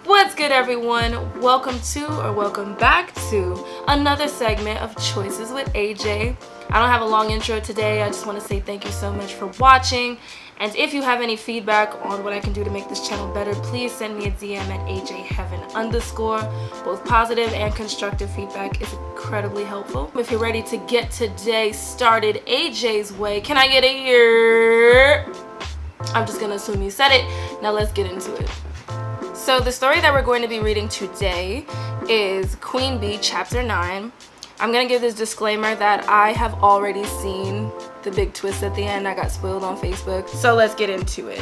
What's good, everyone? Welcome back to another segment of Choices with AJ. I don't have a long intro today. I just want to say thank you so much for watching. And if you have any feedback on what I can do to make this channel better, please send me a DM at AJHeaven_. Both positive and constructive feedback is incredibly helpful. If you're ready to get today started AJ's way, can I get a year? I'm just gonna assume you said it. Now let's get into it. So the story that we're going to be reading today is Queen Bee, Chapter 9. I'm going to give this disclaimer that I have already seen the big twist at the end. I got spoiled on Facebook. So let's get into it.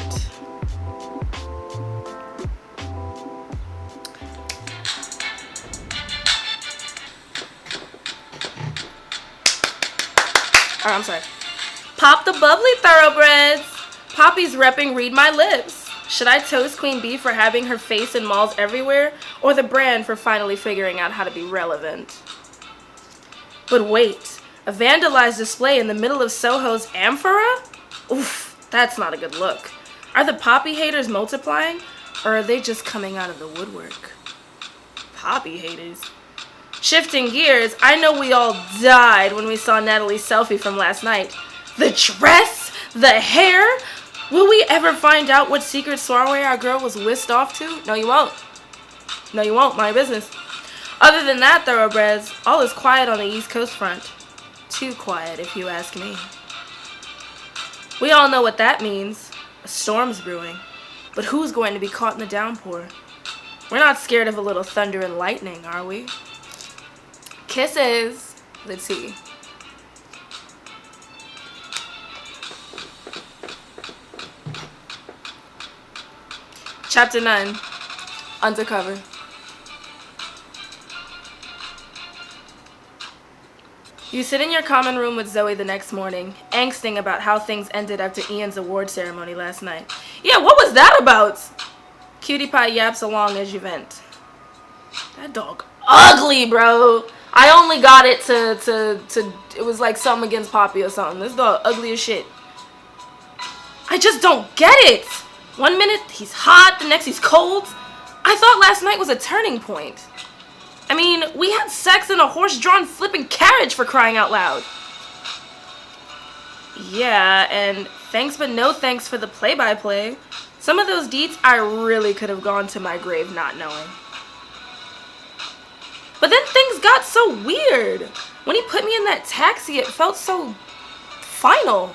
Oh, I'm sorry. Pop the bubbly thoroughbreds. Poppy's repping Read My Lips. Should I toast Queen Bee for having her face in malls everywhere, or the brand for finally figuring out how to be relevant? But wait, a vandalized display in the middle of Soho's Amphora? Oof, that's not a good look. Are the Poppy haters multiplying, or are they just coming out of the woodwork? Poppy haters? Shifting gears, I know we all died when we saw Natalie's selfie from last night. The dress? The hair? Will we ever find out what secret soiree our girl was whisked off to? No, you won't. No, you won't. My business. Other than that, thoroughbreds, all is quiet on the East Coast front. Too quiet, if you ask me. We all know what that means. A storm's brewing. But who's going to be caught in the downpour? We're not scared of a little thunder and lightning, are we? Kisses. Let's see. Chapter 9, Undercover. You sit in your common room with Zoe the next morning, angsting about how things ended after Ian's award ceremony last night. Yeah, what was that about? Cutie Pie yaps along as you vent. That dog ugly, bro. I only got it to it was like something against Poppy or something. This dog ugly as shit. I just don't get it. One minute he's hot, the next he's cold. I thought last night was a turning point. I mean, we had sex in a horse-drawn flipping carriage, for crying out loud. Yeah, and thanks but no thanks for the play-by-play. Some of those deets I really could have gone to my grave not knowing. But then things got so weird. When he put me in that taxi, it felt so final.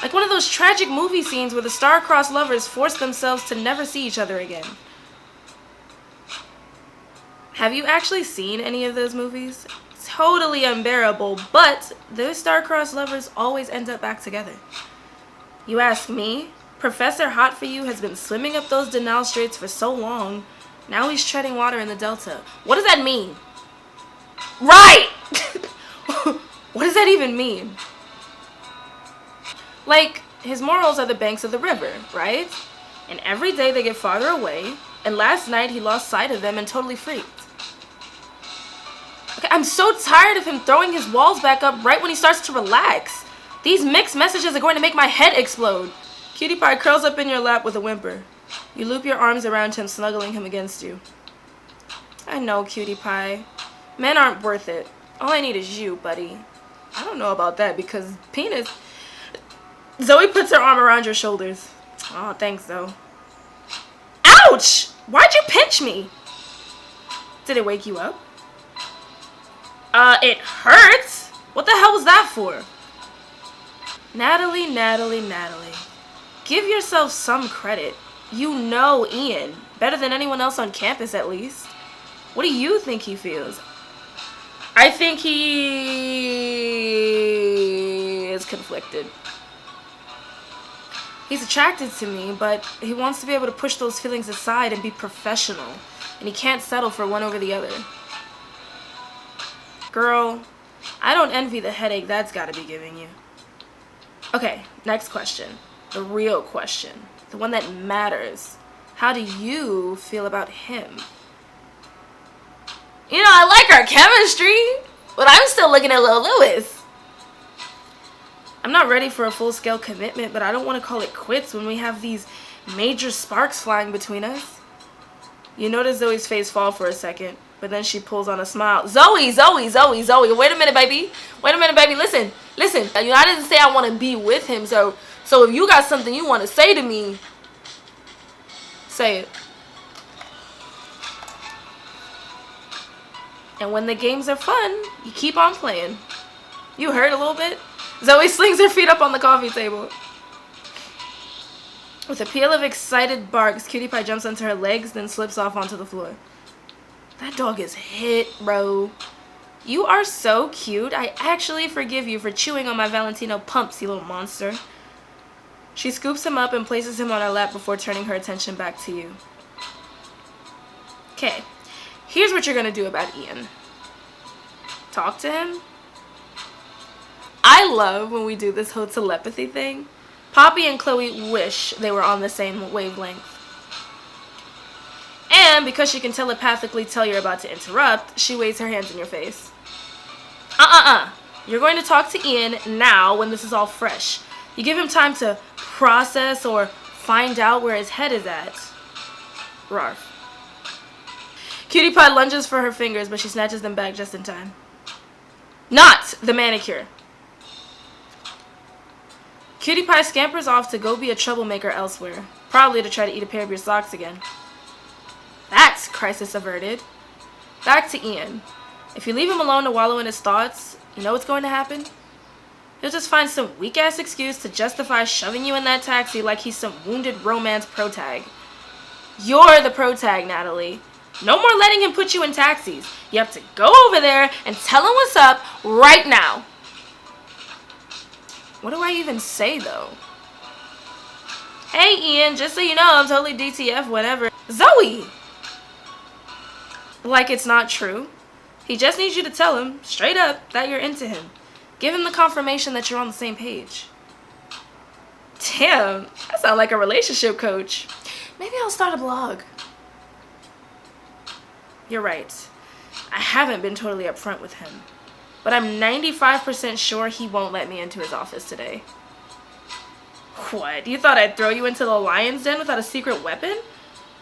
Like one of those tragic movie scenes where the star-crossed lovers force themselves to never see each other again. Have you actually seen any of those movies? Totally unbearable, but those star-crossed lovers always end up back together. You ask me? Professor Hot For You has been swimming up those Denali Straits for so long. Now he's treading water in the Delta. What does that mean? Right! What does that even mean? Like, his morals are the banks of the river, right? And every day they get farther away, and last night he lost sight of them and totally freaked. Okay, I'm so tired of him throwing his walls back up right when he starts to relax. These mixed messages are going to make my head explode. Cutie Pie curls up in your lap with a whimper. You loop your arms around him, snuggling him against you. I know, Cutie Pie. Men aren't worth it. All I need is you, buddy. I don't know about that because penis... Zoe puts her arm around your shoulders. Oh, thanks, though. Ouch! Why'd you pinch me? Did it wake you up? It hurts? What the hell was that for? Natalie. Give yourself some credit. You know Ian. Better than anyone else on campus, at least. What do you think he feels? I think he is conflicted. He's attracted to me, but he wants to be able to push those feelings aside and be professional. And he can't settle for one over the other. Girl, I don't envy the headache that's gotta be giving you. Okay, next question. The real question. The one that matters. How do you feel about him? You know, I like our chemistry, but I'm still looking at Lil Louis. I'm not ready for a full-scale commitment, but I don't want to call it quits when we have these major sparks flying between us. You notice Zoe's face fall for a second, but then she pulls on a smile. Zoe, Zoe, Zoe, Zoe. Wait a minute, baby. Wait a minute, baby. Listen, listen. You know, I didn't say I want to be with him, so if you got something you want to say to me, say it. And when the games are fun, you keep on playing. You heard a little bit? Zoe slings her feet up on the coffee table. With a peal of excited barks, Cutie Pie jumps onto her legs, then slips off onto the floor. That dog is hit, bro. You are so cute. I actually forgive you for chewing on my Valentino pumps, you little monster. She scoops him up and places him on her lap before turning her attention back to you. Okay, here's what you're gonna do about Ian. Talk to him. I love when we do this whole telepathy thing. Poppy and Chloe wish they were on the same wavelength. And because she can telepathically tell you're about to interrupt, she waves her hands in your face. You're going to talk to Ian now when this is all fresh. You give him time to process or find out where his head is at. Rarf. Cutie Pie lunges for her fingers, but she snatches them back just in time. Not the manicure. Cutie Pie scampers off to go be a troublemaker elsewhere, probably to try to eat a pair of your socks again. That's crisis averted. Back to Ian. If you leave him alone to wallow in his thoughts, you know what's going to happen? He'll just find some weak-ass excuse to justify shoving you in that taxi like he's some wounded romance protag. You're the protag, Natalie. No more letting him put you in taxis. You have to go over there and tell him what's up right now. What do I even say, though? Hey, Ian, just so you know, I'm totally DTF, whatever. Zoe! Like it's not true. He just needs you to tell him, straight up, that you're into him. Give him the confirmation that you're on the same page. Damn, I sound like a relationship coach. Maybe I'll start a blog. You're right. I haven't been totally upfront with him. But I'm 95% sure he won't let me into his office today. What? You thought I'd throw you into the lion's den without a secret weapon?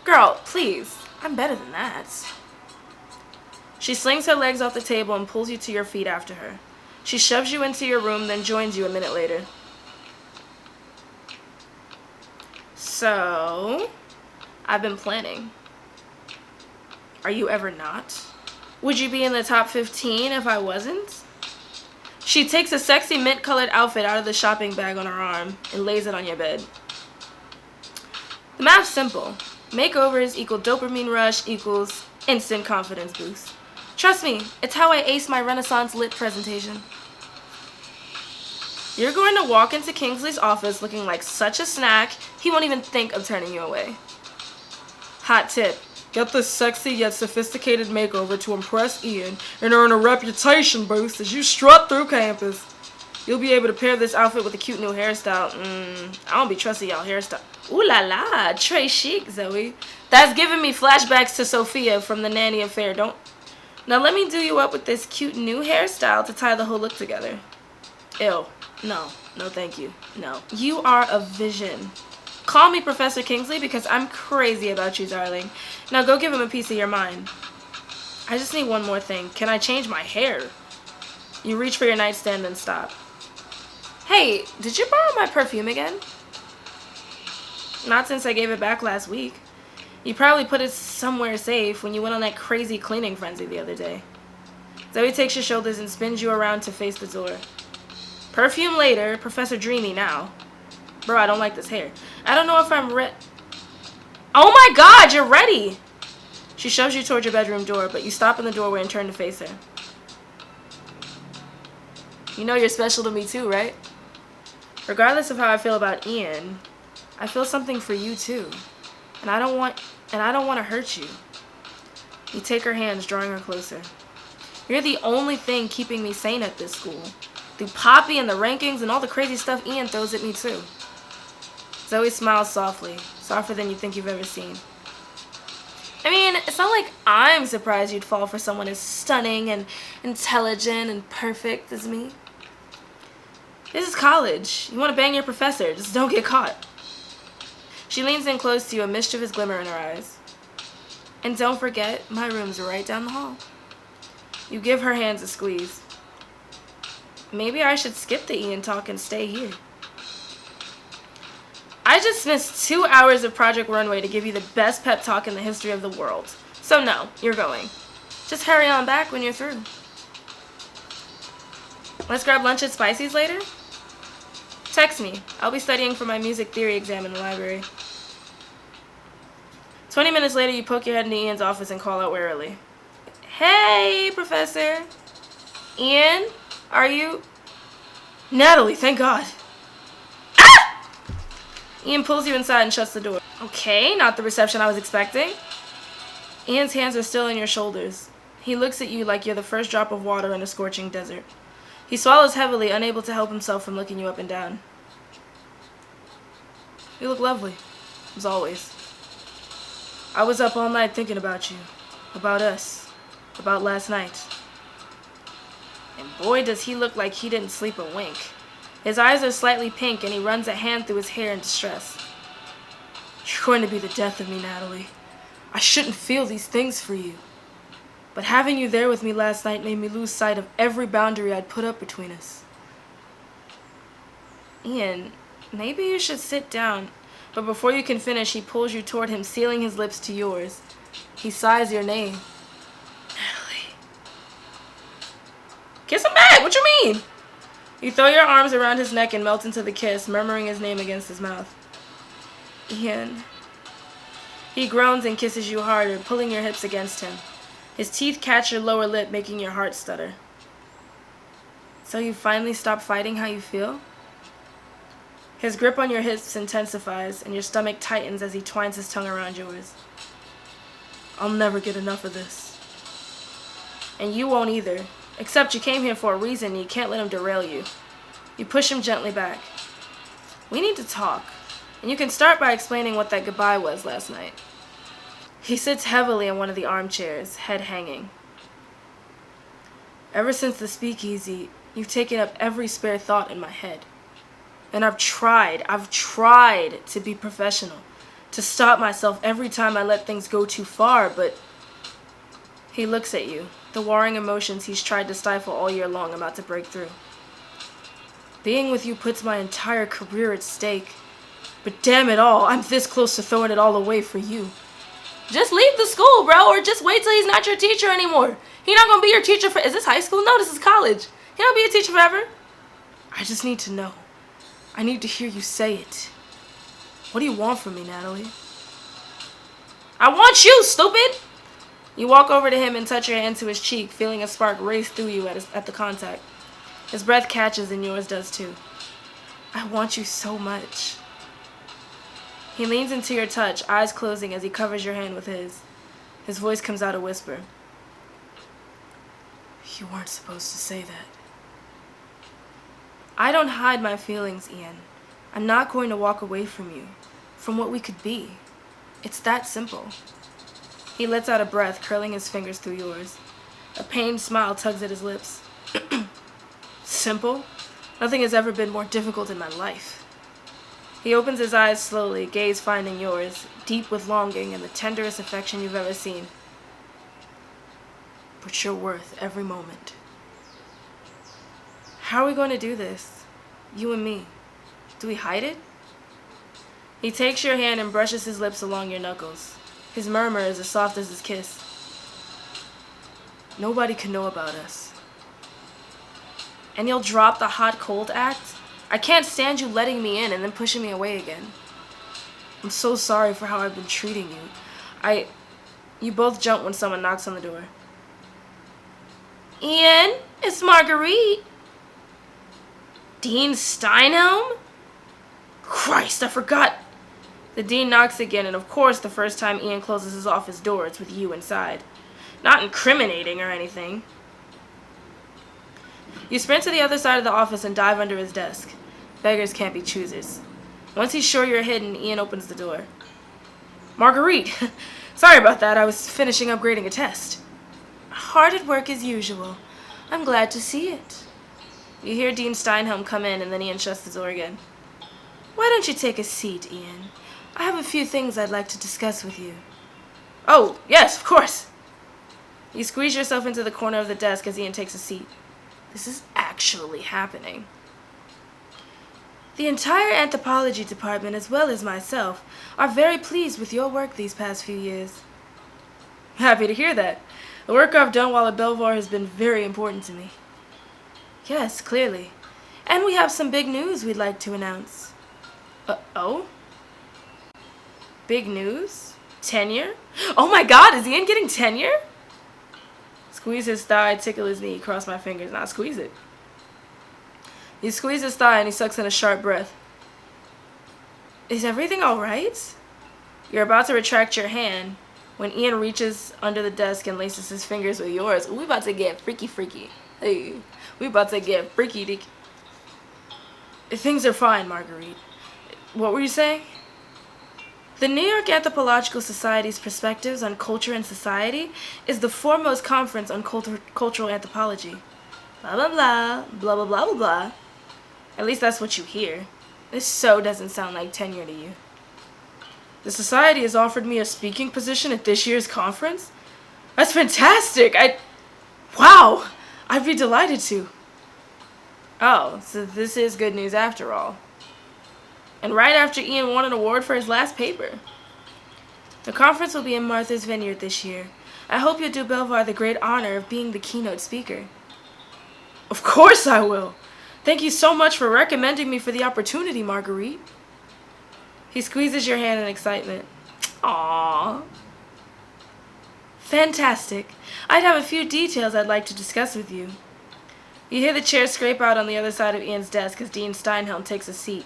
Girl, please. I'm better than that. She slings her legs off the table and pulls you to your feet after her. She shoves you into your room, then joins you a minute later. So, I've been planning. Are you ever not? Would you be in the top 15 if I wasn't? She takes a sexy mint-colored outfit out of the shopping bag on her arm and lays it on your bed. The math's simple. Makeovers equal dopamine rush equals instant confidence boost. Trust me, it's how I ace my Renaissance lit presentation. You're going to walk into Kingsley's office looking like such a snack, he won't even think of turning you away. Hot tip. Get this sexy yet sophisticated makeover to impress Ian and earn a reputation boost as you strut through campus. You'll be able to pair this outfit with a cute new hairstyle. I don't be trusting y'all hairstyle. Ooh la la, très chic, Zoe. That's giving me flashbacks to Sophia from the Nanny Affair. Now let me do you up with this cute new hairstyle to tie the whole look together. Ew. No thank you. No. You are a vision. Call me Professor Kingsley because I'm crazy about you, darling. Now go give him a piece of your mind. I just need one more thing. Can I change my hair? You reach for your nightstand and stop. Hey, did you borrow my perfume again? Not since I gave it back last week. You probably put it somewhere safe when you went on that crazy cleaning frenzy the other day. Zoe takes your shoulders and spins you around to face the door. Perfume later, Professor Dreamy now. Bro, I don't like this hair. I don't know if I'm Oh my god, you're ready! She shoves you toward your bedroom door, but you stop in the doorway and turn to face her. You know you're special to me too, right? Regardless of how I feel about Ian, I feel something for you too. And I don't want to hurt you. You take her hands, drawing her closer. You're the only thing keeping me sane at this school. Through Poppy and the rankings and all the crazy stuff Ian throws at me too. Zoe smiles softly, softer than you think you've ever seen. I mean, it's not like I'm surprised you'd fall for someone as stunning and intelligent and perfect as me. This is college. You want to bang your professor, just don't get caught. She leans in close to you, a mischievous glimmer in her eyes. And don't forget, my room's right down the hall. You give her hands a squeeze. Maybe I should skip the Ian talk and stay here. I just missed 2 hours of Project Runway to give you the best pep talk in the history of the world. So no, you're going. Just hurry on back when you're through. Let's grab lunch at Spicy's later? Text me. I'll be studying for my music theory exam in the library. 20 minutes later, you poke your head into Ian's office and call out wearily. Hey, Professor. Ian, are you... Natalie, thank God. Ah! Ian pulls you inside and shuts the door. Okay, not the reception I was expecting. Ian's hands are still on your shoulders. He looks at you like you're the first drop of water in a scorching desert. He swallows heavily, unable to help himself from looking you up and down. You look lovely, as always. I was up all night thinking about you, about us, about last night. And boy, does he look like he didn't sleep a wink. His eyes are slightly pink, and he runs a hand through his hair in distress. You're going to be the death of me, Natalie. I shouldn't feel these things for you. But having you there with me last night made me lose sight of every boundary I'd put up between us. Ian, maybe you should sit down. But before you can finish, he pulls you toward him, sealing his lips to yours. He sighs your name. Natalie. Kiss him back! What you mean? You throw your arms around his neck and melt into the kiss, murmuring his name against his mouth. Ian. He groans and kisses you harder, pulling your hips against him. His teeth catch your lower lip, making your heart stutter. So you finally stop fighting how you feel? His grip on your hips intensifies, and your stomach tightens as he twines his tongue around yours. I'll never get enough of this. And you won't either. Except you came here for a reason, and you can't let him derail you. You push him gently back. We need to talk, and you can start by explaining what that goodbye was last night. He sits heavily in one of the armchairs, head hanging. Ever since the speakeasy, you've taken up every spare thought in my head. And I've tried to be professional, to stop myself every time I let things go too far, but... He looks at you, the warring emotions he's tried to stifle all year long about to break through. Being with you puts my entire career at stake, but damn it all, I'm this close to throwing it all away for you. Just leave the school, bro, or just wait till he's not your teacher anymore. He's not gonna be your teacher for... Is this high school? No, this is college. He don't be a teacher forever. I just need to know. I need to hear you say it. What do you want from me, Natalie? I want you, stupid! You walk over to him and touch your hand to his cheek, feeling a spark race through you at the contact. His breath catches and yours does too. I want you so much. He leans into your touch, eyes closing as he covers your hand with his. His voice comes out a whisper. You weren't supposed to say that. I don't hide my feelings, Ian. I'm not going to walk away from you, from what we could be. It's that simple. He lets out a breath, curling his fingers through yours. A pained smile tugs at his lips. Simple? Nothing has ever been more difficult in my life. He opens his eyes slowly, gaze finding yours, deep with longing and the tenderest affection you've ever seen. But you're worth every moment. How are we going to do this? You and me. Do we hide it? He takes your hand and brushes his lips along your knuckles. His murmur is as soft as his kiss. Nobody can know about us. And you'll drop the hot-cold act? I can't stand you letting me in and then pushing me away again. I'm so sorry for how I've been treating you. You both jump when someone knocks on the door. Ian, it's Marguerite. Dean Steinhelm? Christ, I forgot. The dean knocks again, and of course the first time Ian closes his office door, it's with you inside. Not incriminating or anything. You sprint to the other side of the office and dive under his desk. Beggars can't be choosers. Once he's sure you're hidden, Ian opens the door. Marguerite! Sorry about that, I was finishing up grading a test. Hard at work as usual. I'm glad to see it. You hear Dean Steinhelm come in, and then Ian shuts the door again. Why don't you take a seat, Ian? I have a few things I'd like to discuss with you. Oh, yes, of course. You squeeze yourself into the corner of the desk as Ian takes a seat. This is actually happening. The entire anthropology department, as well as myself, are very pleased with your work these past few years. Happy to hear that. The work I've done while at Belvoire has been very important to me. Yes, clearly. And we have some big news we'd like to announce. Oh? Big news? Tenure? Oh my god, is Ian getting tenure? Squeeze his thigh, tickle his knee, cross my fingers. Now squeeze it. You squeeze his thigh and he sucks in a sharp breath. Is everything alright? You're about to retract your hand when Ian reaches under the desk and laces his fingers with yours. Ooh, we about to get freaky. Hey, we about to get freaky. Things are fine, Marguerite. What were you saying? The New York Anthropological Society's Perspectives on Culture and Society is the foremost conference on cultural anthropology. Blah, blah, blah, blah, blah, blah, blah, blah. At least that's what you hear. This so doesn't sound like tenure to you. The society has offered me a speaking position at this year's conference? That's fantastic! Wow! I'd be delighted to. Oh, so this is good news after all. And right after Ian won an award for his last paper. The conference will be in Martha's Vineyard this year. I hope you'll do Belvoir the great honor of being the keynote speaker. Of course I will. Thank you so much for recommending me for the opportunity, Marguerite. He squeezes your hand in excitement. Aww. Fantastic. I'd have a few details I'd like to discuss with you. You hear the chair scrape out on the other side of Ian's desk as Dean Steinhelm takes a seat.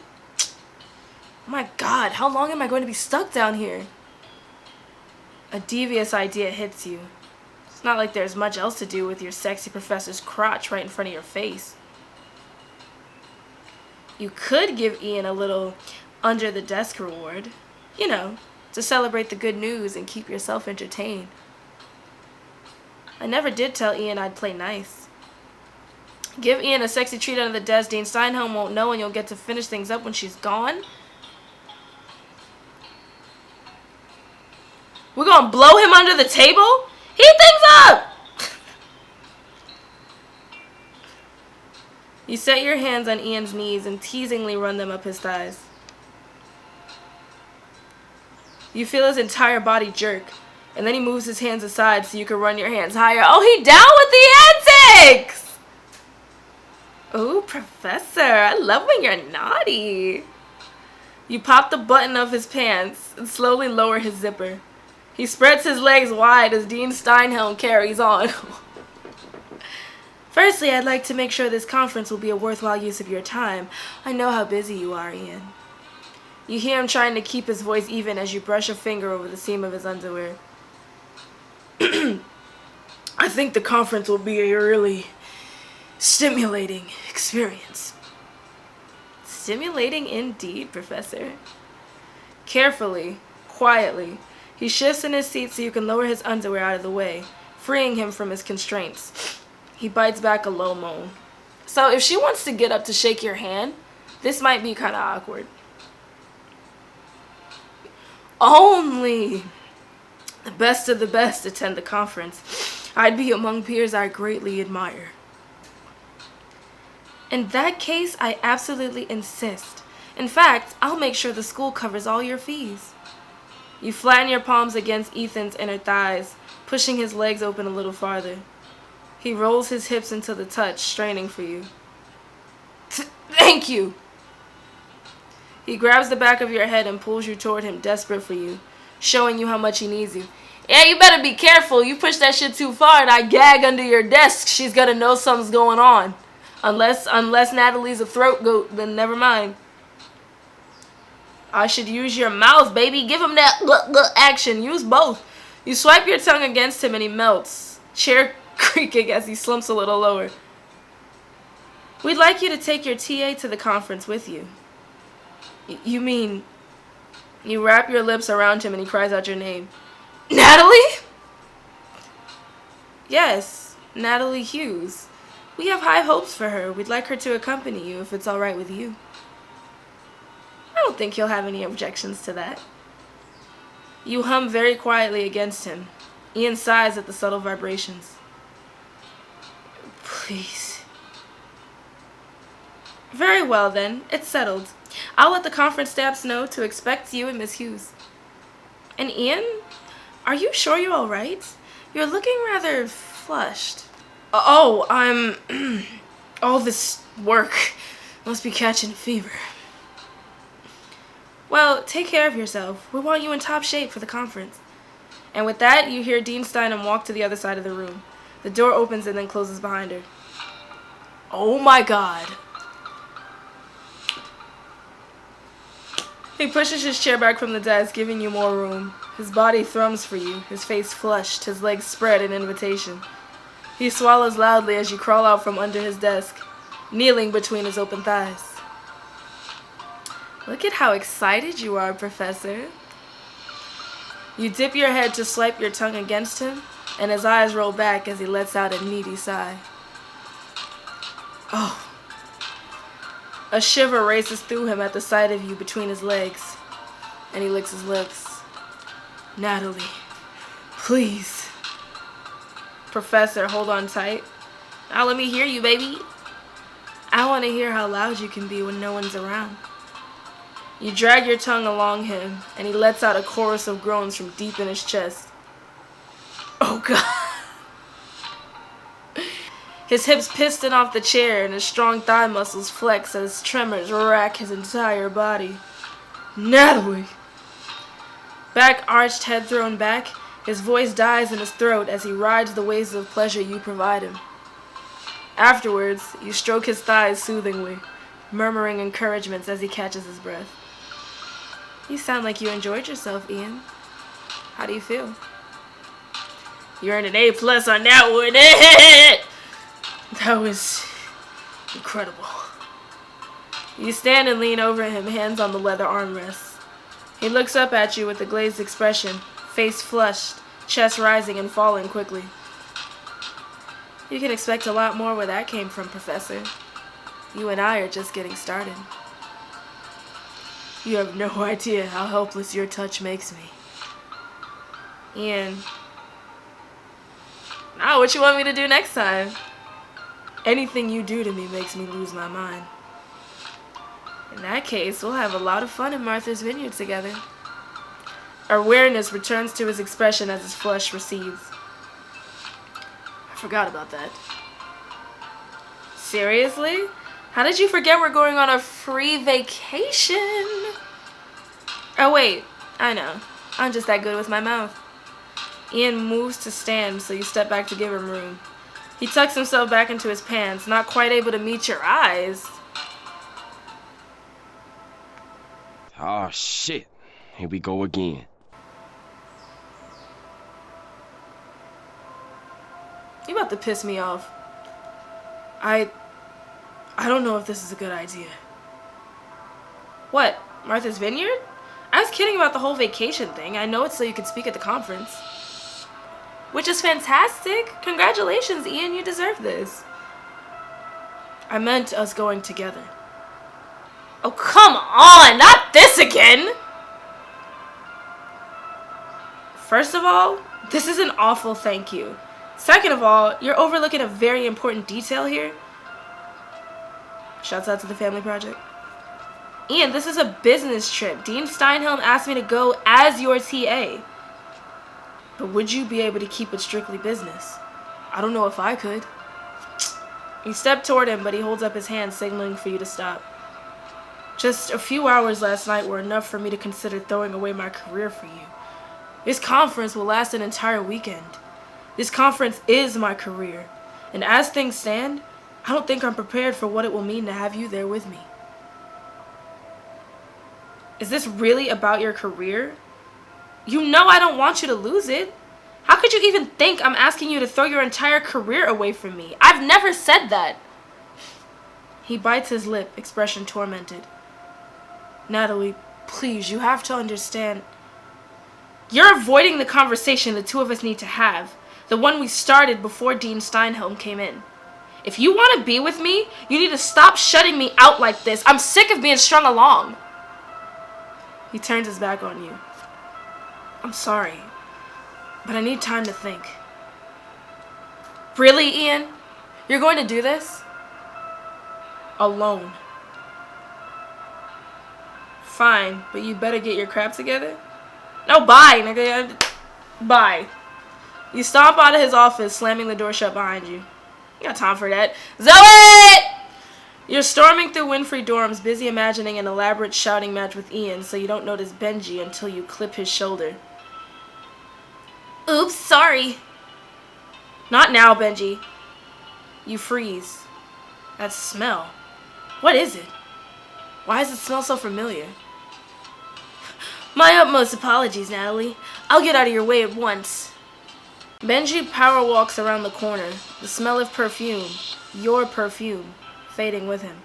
Oh my god, how long am I going to be stuck down here? A devious idea hits you. It's not like there's much else to do with your sexy professor's crotch right in front of your face. You could give Ian a little under-the-desk reward. You know, to celebrate the good news and keep yourself entertained. I never did tell Ian I'd play nice. Give Ian a sexy treat under the desk. Dean Steinhelm won't know and you'll get to finish things up when she's gone. We're gonna blow him under the table? Heat things up! You set your hands on Ian's knees and teasingly run them up his thighs. You feel his entire body jerk, and then he moves his hands aside so you can run your hands higher. Oh, he down with the antics! Ooh, Professor, I love when you're naughty. You pop the button of his pants and slowly lower his zipper. He spreads his legs wide as Dean Steinhelm carries on. Firstly, I'd like to make sure this conference will be a worthwhile use of your time. I know how busy you are, Ian. You hear him trying to keep his voice even as you brush a finger over the seam of his underwear. I think the conference will be a really stimulating experience. Stimulating indeed, Professor. Carefully, quietly, he shifts in his seat so you can lower his underwear out of the way, freeing him from his constraints. He bites back a low moan. So if she wants to get up to shake your hand, this might be kind of awkward. Only the best of the best attend the conference. I'd be among peers I greatly admire. In that case, I absolutely insist. In fact, I'll make sure the school covers all your fees. You flatten your palms against Ethan's inner thighs, pushing his legs open a little farther. He rolls his hips into the touch, straining for you. Thank you! He grabs the back of your head and pulls you toward him, desperate for you, showing you how much he needs you. Yeah, you better be careful. You push that shit too far and I gag under your desk. She's gonna know something's going on. Unless Natalie's a throat goat, then never mind. I should use your mouth, baby. Give him that action. Use both. You swipe your tongue against him and he melts, chair creaking as he slumps a little lower. We'd like you to take your TA to the conference with you. You mean... You wrap your lips around him and he cries out your name. Natalie? Yes, Natalie Hughes. We have high hopes for her. We'd like her to accompany you if it's all right with you. I don't think you'll have any objections to that. You hum very quietly against him. Ian sighs at the subtle vibrations. Please. Very well then, it's settled. I'll let the conference staffs know to expect you and Miss Hughes. And Ian, are you sure you're alright? You're looking rather flushed. All this work must be catching a fever. Well, take care of yourself. We want you in top shape for the conference. And with that, you hear Dean Steinem walk to the other side of the room. The door opens and then closes behind her. Oh my god. He pushes his chair back from the desk, giving you more room. His body thrums for you, his face flushed, his legs spread in invitation. He swallows loudly as you crawl out from under his desk, kneeling between his open thighs. Look at how excited you are, Professor. You dip your head to swipe your tongue against him, and his eyes roll back as he lets out a needy sigh. Oh. A shiver races through him at the sight of you between his legs, and he licks his lips. Natalie, please. Professor, hold on tight. Now let me hear you, baby. I want to hear how loud you can be when no one's around. You drag your tongue along him, and he lets out a chorus of groans from deep in his chest. Oh, God. His hips piston off the chair, and his strong thigh muscles flex as tremors rack his entire body. Natalie! Back arched, head thrown back, his voice dies in his throat as he rides the waves of pleasure you provide him. Afterwards, you stroke his thighs soothingly, murmuring encouragements as he catches his breath. You sound like you enjoyed yourself, Ian. How do you feel? You earned an A+ on that one. That was incredible. You stand and lean over him, hands on the leather armrests. He looks up at you with a glazed expression, face flushed, chest rising and falling quickly. You can expect a lot more where that came from, Professor. You and I are just getting started. You have no idea how helpless your touch makes me. Ian. Now, what you want me to do next time? Anything you do to me makes me lose my mind. In that case, we'll have a lot of fun in Martha's Vineyard together. Awareness returns to his expression as his flush recedes. I forgot about that. Seriously? How did you forget we're going on a free vacation? Oh wait, I know. I'm just that good with my mouth. Ian moves to stand, so you step back to give him room. He tucks himself back into his pants, not quite able to meet your eyes. Oh shit, here we go again. You about to piss me off. I don't know if this is a good idea. What, Martha's Vineyard? I was kidding about the whole vacation thing. I know it's so you could speak at the conference. Which is fantastic. Congratulations, Ian, you deserve this. I meant us going together. Oh, come on, not this again! First of all, this is an awful thank you. Second of all, you're overlooking a very important detail here. Shouts out to the family project. Ian, this is a business trip. Dean Steinhelm asked me to go as your TA. But would you be able to keep it strictly business? I don't know if I could. You step toward him, but he holds up his hand, signaling for you to stop. Just a few hours last night were enough for me to consider throwing away my career for you. This conference will last an entire weekend. This conference is my career. And as things stand, I don't think I'm prepared for what it will mean to have you there with me. Is this really about your career? You know I don't want you to lose it. How could you even think I'm asking you to throw your entire career away from me? I've never said that. He bites his lip, expression tormented. Natalie, please, you have to understand. You're avoiding the conversation the two of us need to have. The one we started before Dean Steinhelm came in. If you want to be with me, you need to stop shutting me out like this. I'm sick of being strung along. He turns his back on you. I'm sorry, but I need time to think. Really, Ian? You're going to do this? Alone. Fine, but you better get your crap together. No, bye, nigga. Bye. You stomp out of his office, slamming the door shut behind you. You got time for that. Zoe! You're storming through Winfrey dorms, busy imagining an elaborate shouting match with Ian, so you don't notice Benji until you clip his shoulder. Oops, sorry. Not now, Benji. You freeze. That smell. What is it? Why does it smell so familiar? My utmost apologies, Natalie. I'll get out of your way at once. Benji power walks around the corner, the smell of perfume, your perfume, fading with him.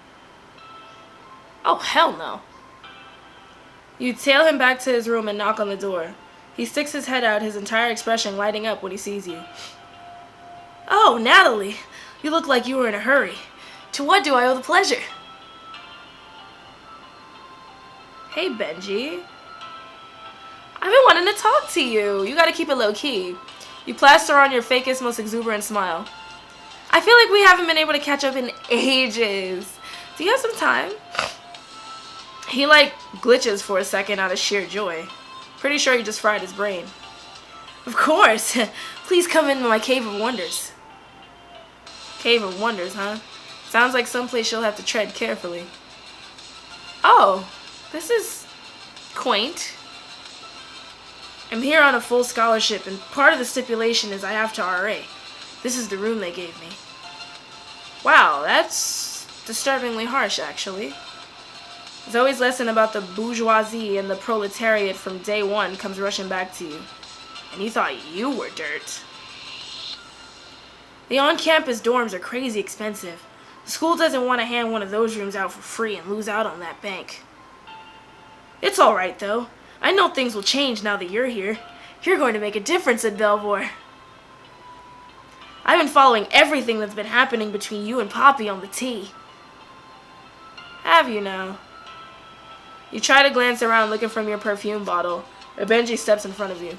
Oh, hell no. You tail him back to his room and knock on the door. He sticks his head out, his entire expression lighting up when he sees you. Oh, Natalie, you look like you were in a hurry. To what do I owe the pleasure? Hey, Benji. I've been wanting to talk to you. You gotta keep it low-key. You plaster on your fakest, most exuberant smile. I feel like we haven't been able to catch up in ages. Do you have some time? He, glitches for a second out of sheer joy. Pretty sure you just fried his brain. Of course. Please come into my Cave of Wonders. Cave of Wonders, huh? Sounds like someplace you'll have to tread carefully. Oh, this is quaint. I'm here on a full scholarship, and part of the stipulation is I have to RA. This is the room they gave me. Wow, that's disturbingly harsh, actually. Zoe's lesson about the bourgeoisie and the proletariat from day one comes rushing back to you. And you thought you were dirt. The on-campus dorms are crazy expensive. The school doesn't want to hand one of those rooms out for free and lose out on that bank. It's alright, though. I know things will change now that you're here. You're going to make a difference at Belvoire. I've been following everything that's been happening between you and Poppy on the T. Have you now? You try to glance around looking from your perfume bottle, but Benji steps in front of you.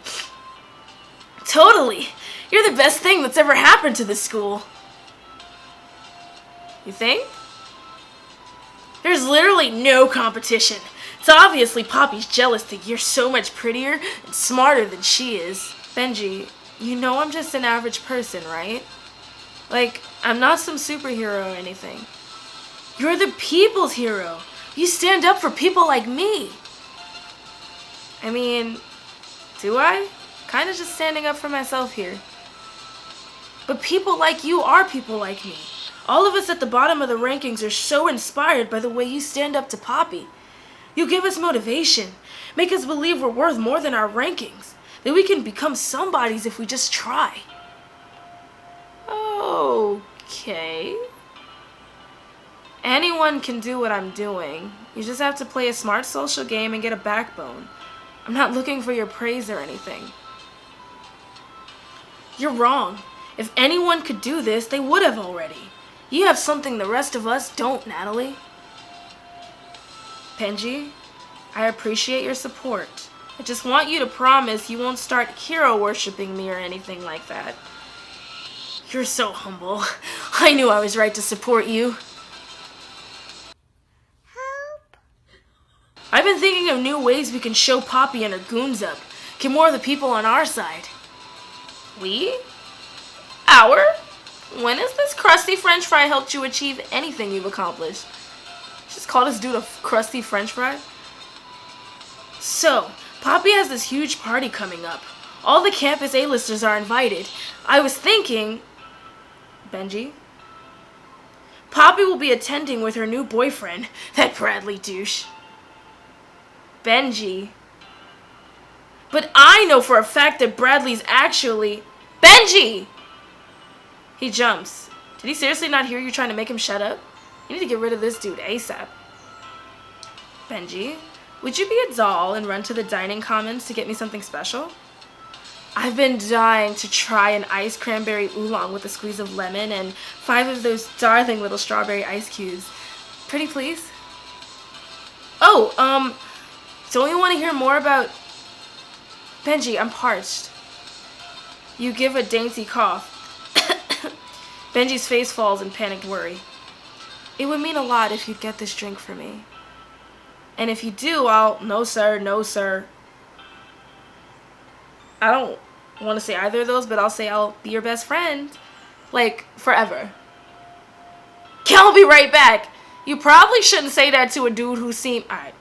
Totally! You're the best thing that's ever happened to this school. You think? There's literally no competition. It's obviously Poppy's jealous that you're so much prettier and smarter than she is. Benji, you know I'm just an average person, right? I'm not some superhero or anything. You're the people's hero. You stand up for people like me. I mean, do I? Kind of just standing up for myself here. But people like you are people like me. All of us at the bottom of the rankings are so inspired by the way you stand up to Poppy. You give us motivation, make us believe we're worth more than our rankings, that we can become somebodies if we just try. Okay. Anyone can do what I'm doing. You just have to play a smart social game and get a backbone. I'm not looking for your praise or anything. You're wrong. If anyone could do this, they would have already. You have something the rest of us don't, Natalie. Benji, I appreciate your support. I just want you to promise you won't start hero worshipping me or anything like that. You're so humble. I knew I was right to support you. Help. I've been thinking of new ways we can show Poppy and her goons up. Get more of the people on our side. We? Our? When has this crusty french fry helped you achieve anything you've accomplished? Just call this dude a crusty french fry? So, Poppy has this huge party coming up. All the campus A-listers are invited. I was thinking... Benji? Poppy will be attending with her new boyfriend, that Bradley douche. Benji. But I know for a fact that Bradley's actually... Benji! He jumps. Did he seriously not hear you trying to make him shut up? You need to get rid of this dude ASAP. Benji, would you be a doll and run to the dining commons to get me something special? I've been dying to try an iced cranberry oolong with a squeeze of lemon and 5 of those darling little strawberry ice cubes. Pretty please? Oh, don't you want to hear more about... Benji, I'm parched. You give a dainty cough. Benji's face falls in panicked worry. It would mean a lot if you'd get this drink for me. And if you do, I'll... No, sir. No, sir. I don't want to say either of those, but I'll say I'll be your best friend. Like, forever. I'll be right back. You probably shouldn't say that to a dude who seemed... Alright.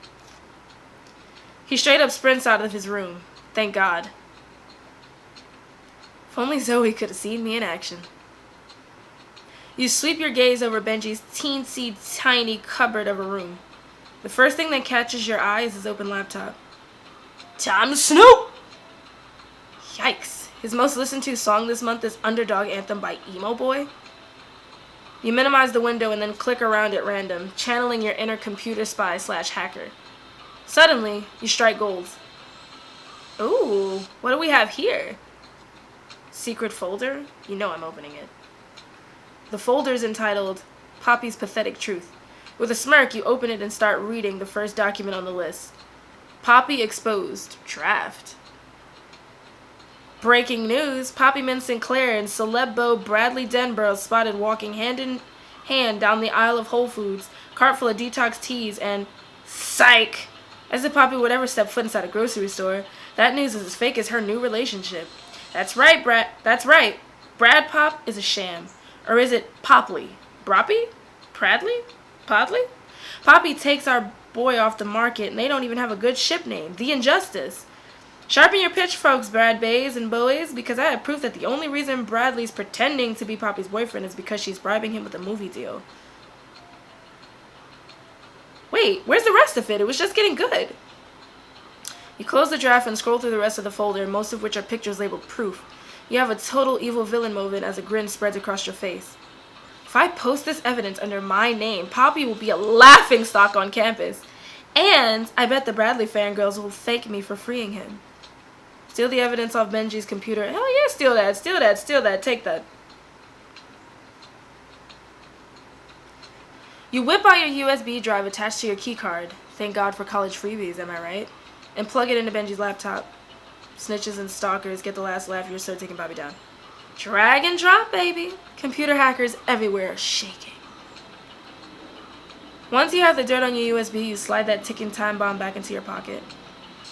He straight up sprints out of his room. Thank God. If only Zoe could have seen me in action. You sweep your gaze over Benji's teensy tiny cupboard of a room. The first thing that catches your eye is his open laptop. Time to snoop! Yikes. His most listened to song this month is Underdog Anthem by Emo Boy. You minimize the window and then click around at random, channeling your inner computer spy / hacker. Suddenly, you strike gold. Ooh, what do we have here? Secret folder? You know I'm opening it. The folder is entitled Poppy's Pathetic Truth. With a smirk, you open it and start reading the first document on the list. Poppy exposed. Draft. Breaking news. Poppyman Sinclair and celeb beau Bradley Denborough spotted walking hand in hand down the aisle of Whole Foods, cart full of detox teas and... Psych! As if Poppy would ever step foot inside a grocery store. That news is as fake as her new relationship. That's right, Brad. That's right. Brad Pop is a sham. Or is it Popley? Broppy? Pradley? Podley? Poppy takes our boy off the market and they don't even have a good ship name. The Injustice. Sharpen your pitchforks, Brad Bays and boys, because I have proof that the only reason Bradley's pretending to be Poppy's boyfriend is because she's bribing him with a movie deal. Wait, where's the rest of it? It was just getting good. You close the draft and scroll through the rest of the folder, most of which are pictures labeled proof. You have a total evil villain moment as a grin spreads across your face. If I post this evidence under my name, Poppy will be a laughingstock on campus. And I bet the Bradley fangirls will thank me for freeing him. Steal the evidence off Benji's computer. Hell yeah, steal that, steal that, steal that, take that. You whip out your USB drive attached to your keycard. Thank God for college freebies, am I right? And plug it into Benji's laptop. Snitches and stalkers get the last laugh. You're so taking Bobby down. Drag and drop, baby. Computer hackers everywhere shaking. Once you have the dirt on your USB, you slide that ticking time bomb back into your pocket.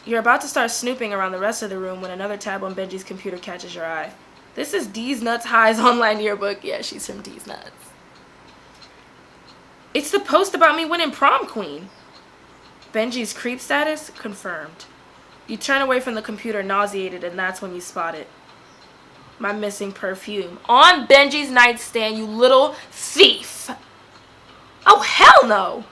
You're about to start snooping around the rest of the room when another tab on Benji's computer catches your eye. This is D's Nuts High's online yearbook. Yeah, she's from D's Nuts. It's the post about me winning prom queen. Benji's creep status confirmed. You turn away from the computer nauseated, and that's when you spot it. My missing perfume. On Benji's nightstand, you little thief. Oh, hell no!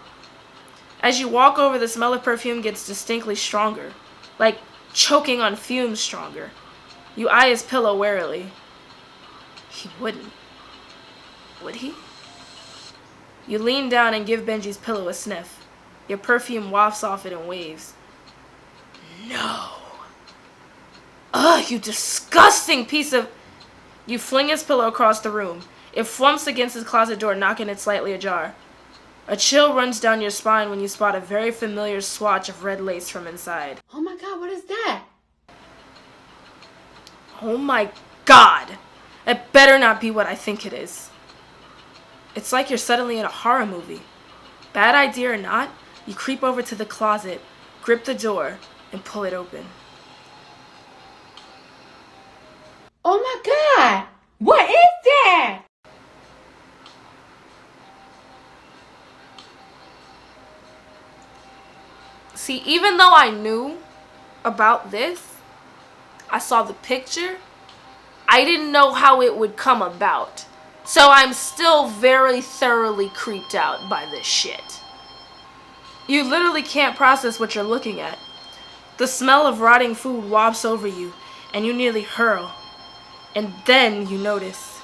As you walk over, the smell of perfume gets distinctly stronger. Like choking on fumes stronger. You eye his pillow warily. He wouldn't. Would he? You lean down and give Benji's pillow a sniff. Your perfume wafts off it in waves. No. Ugh, you disgusting piece of... You fling his pillow across the room. It flumps against his closet door, knocking it slightly ajar. A chill runs down your spine when you spot a very familiar swatch of red lace from inside. Oh my God, what is that? Oh my God. It better not be what I think it is. It's like you're suddenly in a horror movie. Bad idea or not, you creep over to the closet, grip the door, and pull it open. Oh my God, what is that? See, even though I knew about this, I saw the picture, I didn't know how it would come about. So I'm still very thoroughly creeped out by this shit. You literally can't process what you're looking at. The smell of rotting food wafts over you, and you nearly hurl. And then you notice.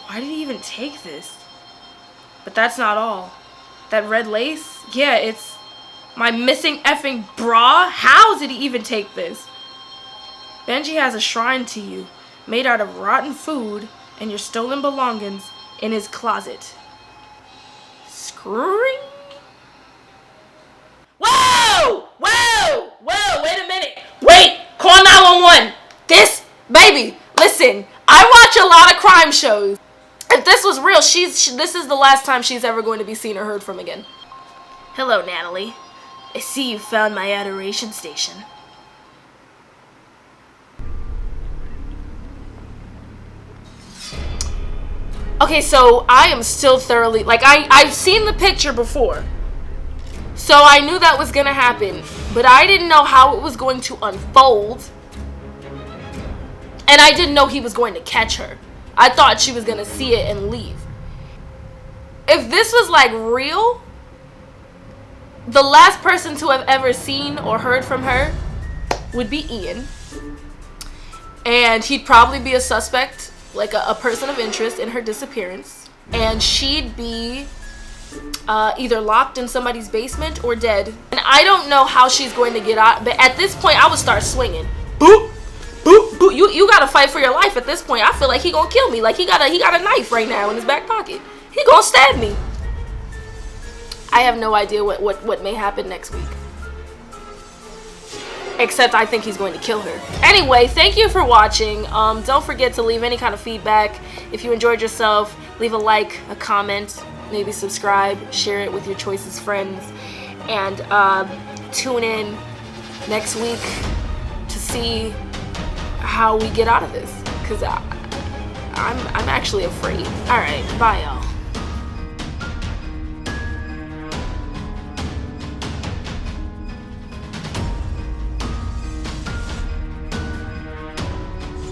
Why did he even take this? But that's not all. That red lace? Yeah, it's my missing effing bra? How did he even take this? Benji has a shrine to you, made out of rotten food and your stolen belongings in his closet. Screwing? Whoa! Whoa! Whoa! Wait a minute! Call 911. This, baby, listen, I watch a lot of crime shows. If this was real, this is the last time she's ever going to be seen or heard from again. Hello, Natalie. I see you found my adoration station. Okay, so I am still thoroughly, like, I've seen the picture before. So I knew that was gonna happen, but I didn't know how it was going to unfold. And I didn't know he was going to catch her. I thought she was gonna see it and leave. If this was like real, the last person to have ever seen or heard from her would be Ian. And he'd probably be a suspect, like a person of interest in her disappearance. And she'd be either locked in somebody's basement or dead. And I don't know how she's going to get out, but at this point I would start swinging. Boop, boop, boop. You gotta fight for your life at this point. I feel like he gonna kill me. Like he got a knife right now in his back pocket. He gonna stab me. I have no idea what may happen next week. Except I think he's going to kill her. Anyway, thank you for watching. Don't forget to leave any kind of feedback. If you enjoyed yourself, leave a like, a comment, maybe subscribe, share it with your choicest friends, and tune in next week to see how we get out of this, because I'm actually afraid. All right, bye y'all.